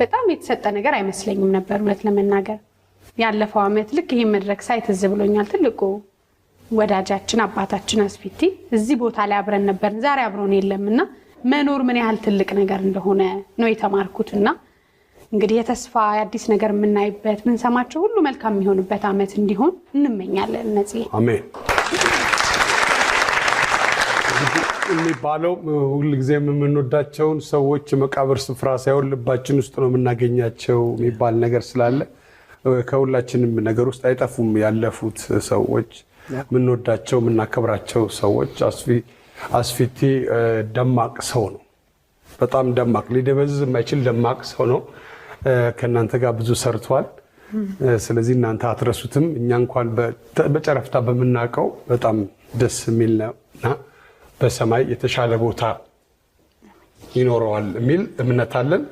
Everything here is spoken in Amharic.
በጣም የተሰጠ ነገር አይመስለኝም ነበር ማለት ለመናገር ያለፈው አመት ልክ ይሄ መድረክ ሳይተዝ ብሎኛል ትልቁ ወዳጃችን አባታችን አስፊቲ እዚህ ቦታ ላይ አብረን ነበር ዛሬ አብሮን የለምና መኖር ምን ያህል ትልቅ ነገር እንደሆነ ነው የተማርኩትና እንግዲህ የተስፋ አዲስ ነገር የምናይበት ምን ሰማቸው ሁሉ መልካም የሚሆንበት አመት እንዲሆን እንመኛለን ነፂ አሜን የሚባለው ሁሉ ጊዜ የምንወዳቸው ሰዎች መቃብር ስፍራ ሳይሆን ልባችን ውስጥ ነው የምናገኛቸው የሚባል ነገር ስላለ ከሁላችንም ነገር ውስጥ አይጠፉም ያለፉት ሰዎች ምንወዳቸው ምናከብራቸው ሰዎች አስፊቲ ደማቅ ሰው ነው በጣም ደማቅ ሊደበዝዝ የማይችል ደማቅ ሰው ነው ከናንተ ጋር ብዙ ሰርቷል ስለዚህ እናንተ አትረሱትም እኛ እንኳን በጨረፍታ በመናቀው በጣም ደስ የሚል ነውና በሰማይ የተሻለ ቦታ ይኖረዋል የሚል እምነት አለን